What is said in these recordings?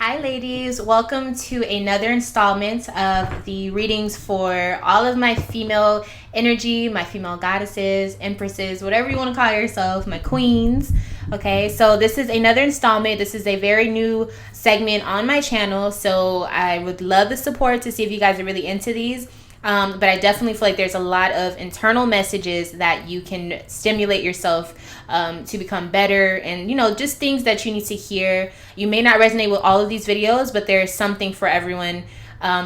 Hi ladies, welcome to another installment of the readings for all of my female energy, my female goddesses, empresses, whatever you want to call yourself, my queens. Okay, so this is another installment. This is a very new segment on my channel, so I would love the support to see if you guys are really into these. But I definitely feel like there's a lot of internal messages that you can stimulate yourself to become better, and just things that you need to hear. You may not resonate with all of these videos, but there's something for everyone.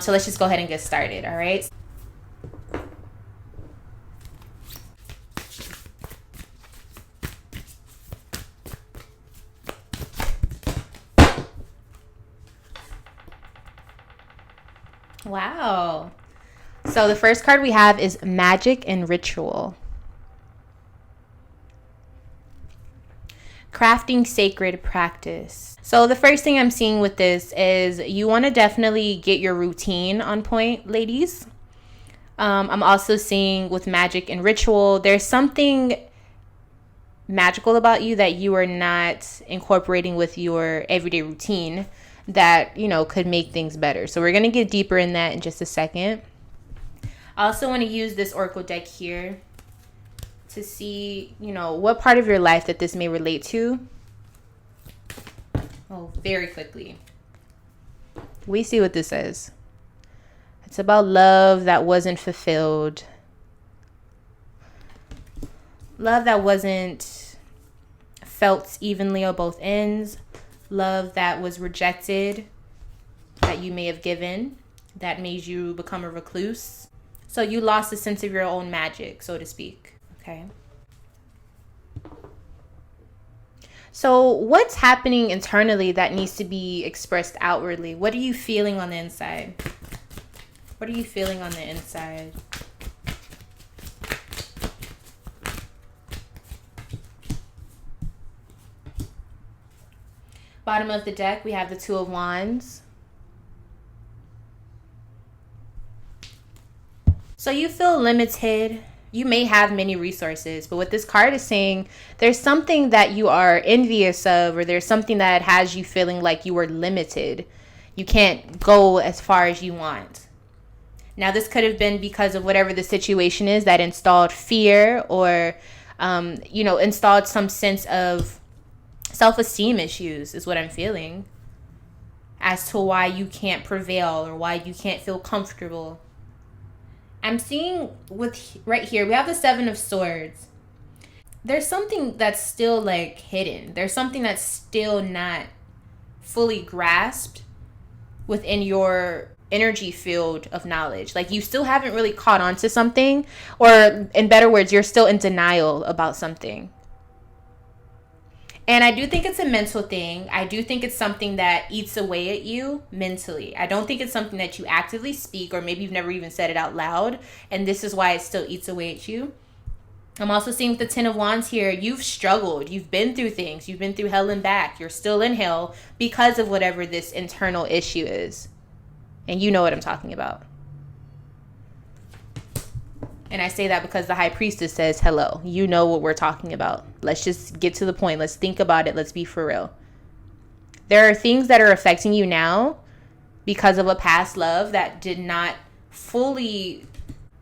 So let's just go ahead and get started. All right. Wow. So the first card we have is Magic and Ritual. Crafting sacred practice. So the first thing I'm seeing with this is you want to definitely get your routine on point, ladies. I'm also seeing with Magic and Ritual, there's something magical about you that you are not incorporating with your everyday routine that, could make things better. So we're going to get deeper in that in just a second. I also want to use this Oracle deck here to see, what part of your life that this may relate to. Oh, very quickly. We see what this says. It's about love that wasn't fulfilled. Love that wasn't felt evenly on both ends. Love that was rejected, that you may have given, that made you become a recluse. So you lost a sense of your own magic, so to speak. Okay. So what's happening internally that needs to be expressed outwardly? What are you feeling on the inside? What are you feeling on the inside? Bottom of the deck, we have the Two of Wands. So you feel limited. You may have many resources, but what this card is saying, there's something that you are envious of, or there's something that has you feeling like you are limited. You can't go as far as you want. Now, this could have been because of whatever the situation is that installed fear or, installed some sense of self-esteem issues is what I'm feeling as to why you can't prevail or why you can't feel comfortable. I'm seeing right here, we have the Seven of Swords. There's something that's still hidden. There's something that's still not fully grasped within your energy field of knowledge. You still haven't really caught on to something, or in better words, you're still in denial about something. And I do think it's a mental thing. I do think it's something that eats away at you mentally. I don't think it's something that you actively speak, or maybe you've never even said it out loud, and this is why it still eats away at you. I'm also seeing with the Ten of Wands here, you've struggled. You've been through things. You've been through hell and back. You're still in hell because of whatever this internal issue is. And you know what I'm talking about. And I say that because the High Priestess says, hello, you know what we're talking about. Let's just get to the point. Let's think about it. Let's be for real. There are things that are affecting you now because of a past love that did not fully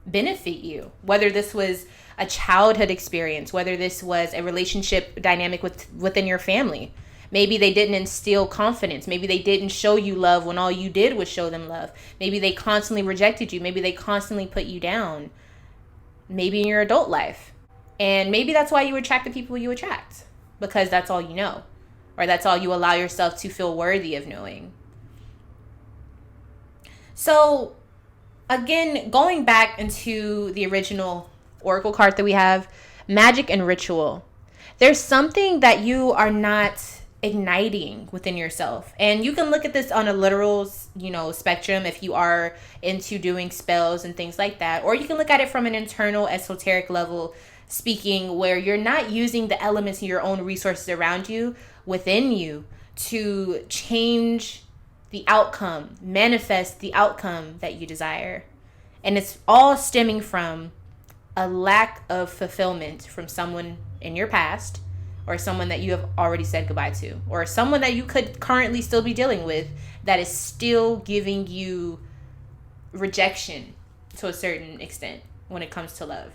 benefit you. Whether this was a childhood experience, whether this was a relationship dynamic within your family. Maybe they didn't instill confidence. Maybe they didn't show you love when all you did was show them love. Maybe they constantly rejected you. Maybe they constantly put you down. Maybe in your adult life. And maybe that's why you attract the people you attract, because that's all you know, or that's all you allow yourself to feel worthy of knowing. So again, going back into the original Oracle card that we have, Magic and Ritual. There's something that you are not igniting within yourself. And you can look at this on a literal, spectrum if you are into doing spells and things like that. Or you can look at it from an internal esoteric level speaking, where you're not using the elements of your own resources around you within you to change the outcome, manifest the outcome that you desire. And it's all stemming from a lack of fulfillment from someone in your past, or someone that you have already said goodbye to, or someone that you could currently still be dealing with that is still giving you rejection to a certain extent when it comes to love.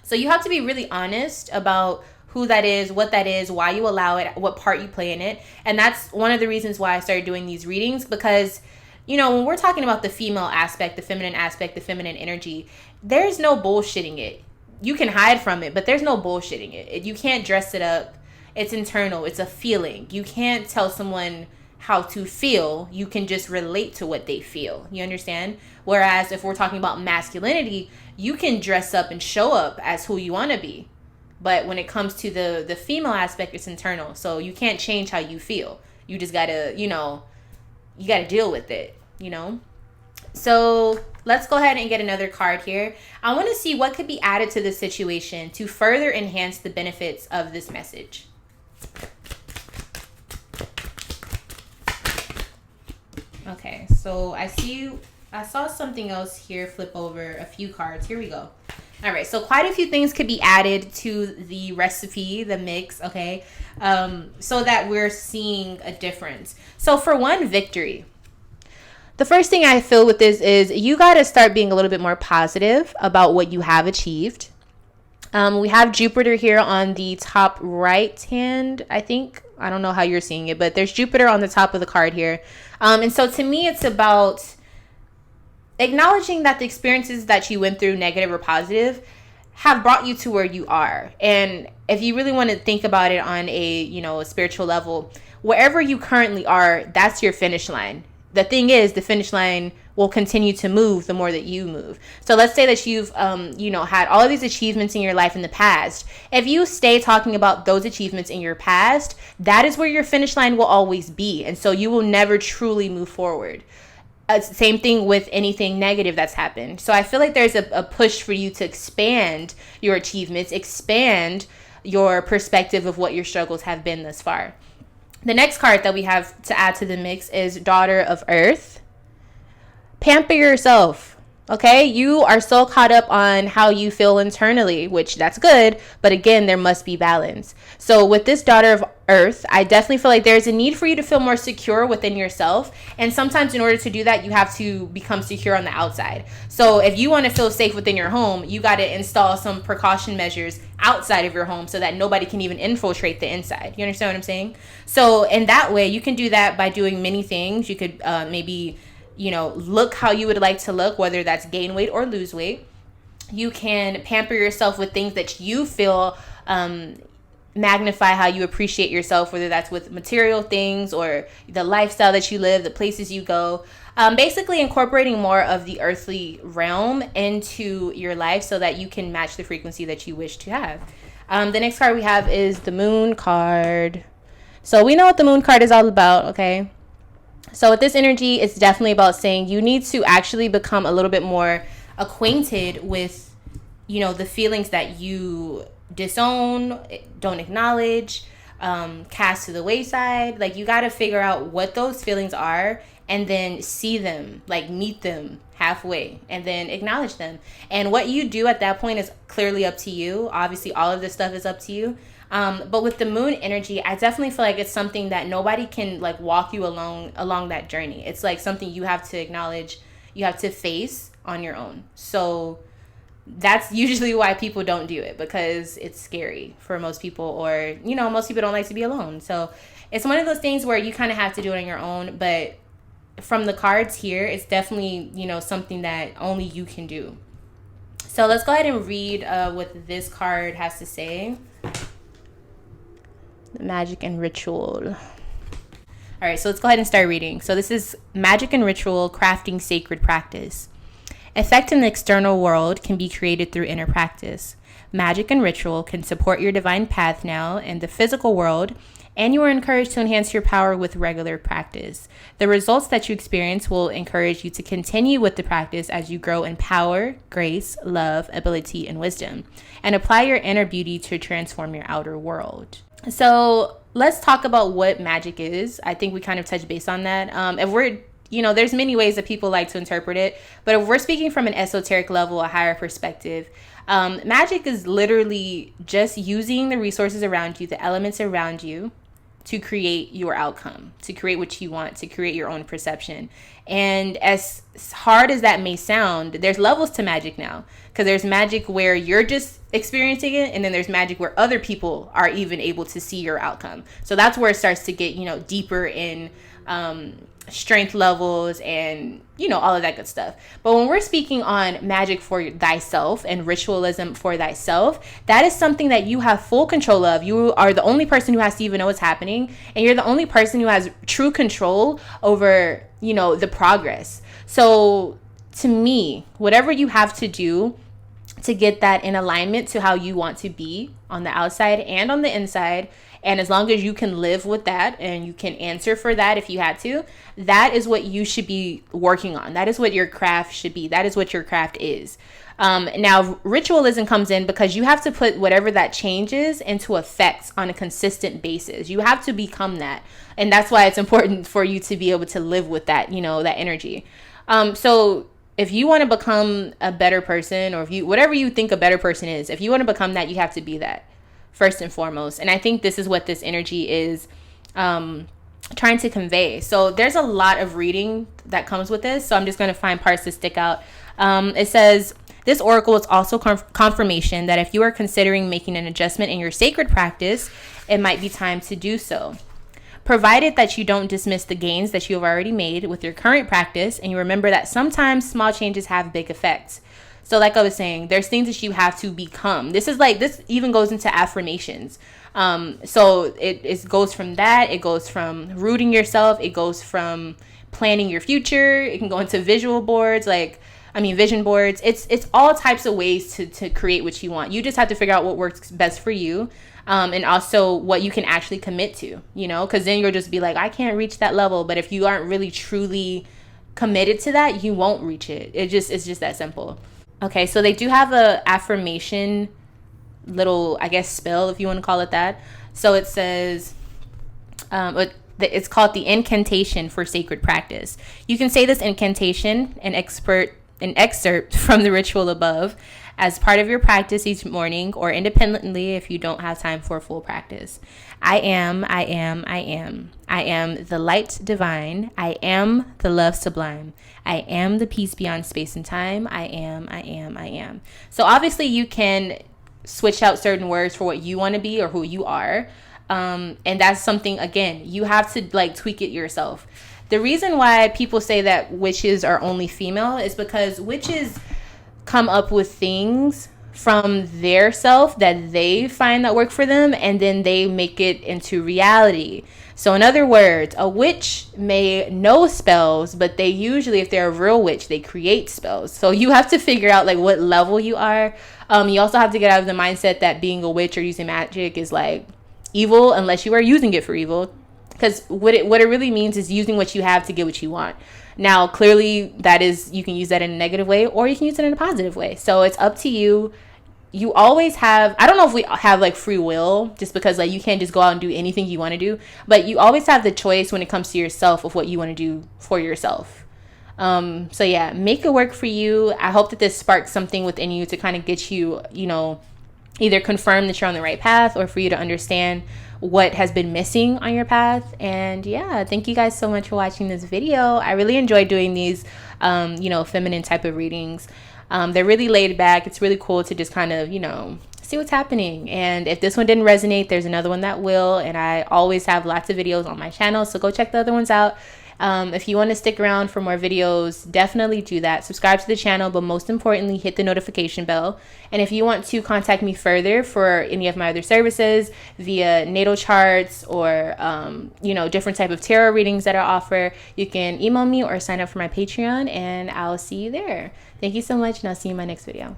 So you have to be really honest about who that is, what that is, why you allow it, what part you play in it. And that's one of the reasons why I started doing these readings, because, you know, when we're talking about the female aspect, the feminine aspect, the feminine energy, there's no bullshitting it. You can hide from it, but there's no bullshitting it. You can't dress it up. It's internal. It's a feeling. You can't tell someone how to feel. You can just relate to what they feel. You understand? Whereas if we're talking about masculinity, you can dress up and show up as who you want to be. But when it comes to the female aspect, it's internal. So you can't change how you feel. You just gotta, you gotta deal with it, So let's go ahead and get another card here. I want to see what could be added to this situation to further enhance the benefits of this message. Okay, so I saw something else here flip over a few cards. Here we go. All right, so quite a few things could be added to the recipe, the mix, okay, so that we're seeing a difference. So for one, victory. The first thing I feel with this is you got to start being a little bit more positive about what you have achieved. We have Jupiter here on the top right hand, I think. I don't know how you're seeing it, but there's Jupiter on the top of the card here. And so to me, it's about acknowledging that the experiences that you went through, negative or positive, have brought you to where you are. And if you really want to think about it on a spiritual level, wherever you currently are, that's your finish line. The thing is, the finish line will continue to move the more that you move. So let's say that you've had all of these achievements in your life in the past. If you stay talking about those achievements in your past, that is where your finish line will always be. And so you will never truly move forward. Same thing with anything negative that's happened. So I feel like there's a push for you to expand your achievements, expand your perspective of what your struggles have been thus far. The next card that we have to add to the mix is Daughter of Earth. Pamper yourself. Okay, you are so caught up on how you feel internally, which that's good, but again, there must be balance. So with this Daughter of Earth, I definitely feel like there's a need for you to feel more secure within yourself. And sometimes in order to do that, you have to become secure on the outside. So if you want to feel safe within your home, you got to install some precaution measures outside of your home so that nobody can even infiltrate the inside. You understand what I'm saying? So in that way, you can do that by doing many things. You could maybe look how you would like to look, whether that's gain weight or lose weight. You can pamper yourself with things that you feel magnify how you appreciate yourself, whether that's with material things or the lifestyle that you live, the places you go. Basically incorporating more of the earthly realm into your life so that you can match the frequency that you wish to have. The next card we have is the Moon card. So we know what the Moon card is all about, okay? So with this energy, it's definitely about saying you need to actually become a little bit more acquainted with, the feelings that you disown, don't acknowledge, cast to the wayside. Like, you got to figure out what those feelings are and then see them, like meet them halfway and then acknowledge them. And what you do at that point is clearly up to you. Obviously, all of this stuff is up to you. But with the Moon energy, I definitely feel like it's something that nobody can like walk you along that journey. It's like something you have to acknowledge, you have to face on your own. So that's usually why people don't do it, because it's scary for most people, or, most people don't like to be alone. So it's one of those things where you kind of have to do it on your own. But from the cards here, it's definitely, something that only you can do. So let's go ahead and read what this card has to say. Magic and Ritual. All right, so let's go ahead and start reading. So this is Magic and Ritual, Crafting Sacred Practice. Effect in the external world can be created through inner practice. Magic and ritual can support your divine path now in the physical world, and you are encouraged to enhance your power with regular practice. The results that you experience will encourage you to continue with the practice as you grow in power, grace, love, ability, and wisdom, and apply your inner beauty to transform your outer world. So let's talk about what magic is. I think we kind of touched base on that. If we're there's many ways that people like to interpret it. But if we're speaking from an esoteric level, a higher perspective, magic is literally just using the resources around you, the elements around you, to create your outcome, to create what you want, to create your own perception. And as hard as that may sound, there's levels to magic now, because there's magic where you're just experiencing it, and then there's magic where other people are even able to see your outcome. So that's where it starts to get, deeper in strength levels and all of that good stuff. But when we're speaking on magic for thyself and ritualism for thyself, that is something that you have full control of. You are the only person who has to even know what's happening, and you're the only person who has true control over the progress. So to me, whatever you have to do to get that in alignment to how you want to be on the outside and on the inside, and as long as you can live with that and you can answer for that if you had to, that is what you should be working on. That is what your craft should be. That is what your craft is. Now, ritualism comes in because you have to put whatever that changes into effect on a consistent basis. You have to become that. And that's why it's important for you to be able to live with that, that energy. So if you want to become a better person, or whatever you think a better person is, if you want to become that, you have to be that first and foremost. And I think this is what this energy is trying to convey. So there's a lot of reading that comes with this. So I'm just going to find parts to stick out. It says, this oracle is also confirmation that if you are considering making an adjustment in your sacred practice, it might be time to do so. Provided that you don't dismiss the gains that you have already made with your current practice, and you remember that sometimes small changes have big effects. So like I was saying, there's things that you have to become. This even goes into affirmations. So it goes from that. It goes from rooting yourself. It goes from planning your future. It can go into vision boards. It's all types of ways to create what you want. You just have to figure out what works best for you. And also what you can actually commit to, because then you'll just be like, I can't reach that level. But if you aren't really truly committed to that, you won't reach it. It's just that simple. Okay, so they do have a affirmation little, I guess, spell, if you want to call it that. So it says, it's called the incantation for sacred practice. You can say this incantation, an excerpt from the ritual above, as part of your practice each morning, or independently if you don't have time for full practice. I am the light divine. I am the love sublime. I am the peace beyond space and time. I am. So obviously you can switch out certain words for what you want to be or who you are. And that's something, again, you have to tweak it yourself. The reason why people say that witches are only female is because witches come up with things from their self that they find that work for them, and then they make it into reality. So in other words, a witch may know spells, but they usually, if they're a real witch, they create spells. So you have to figure out what level you are. You also have to get out of the mindset that being a witch or using magic is evil, unless you are using it for evil. Because what it really means is using what you have to get what you want. Now, clearly, that is, you can use that in a negative way, or you can use it in a positive way. So it's up to you. You always have, I don't know if we have free will, just because you can't just go out and do anything you want to do, but you always have the choice when it comes to yourself of what you want to do for yourself. So yeah, make it work for you. I hope that this sparks something within you to kind of get you, either confirm that you're on the right path, or for you to understand what has been missing on your path. And yeah, thank you guys so much for watching this video. I really enjoy doing these, feminine type of readings. They're really laid back. It's really cool to just kind of, see what's happening. And if this one didn't resonate, there's another one that will. And I always have lots of videos on my channel, so go check the other ones out. If you want to stick around for more videos, definitely do that. Subscribe to the channel, but most importantly, hit the notification bell. And if you want to contact me further for any of my other services via natal charts or, different type of tarot readings that I offer, you can email me or sign up for my Patreon, and I'll see you there. Thank you so much, and I'll see you in my next video.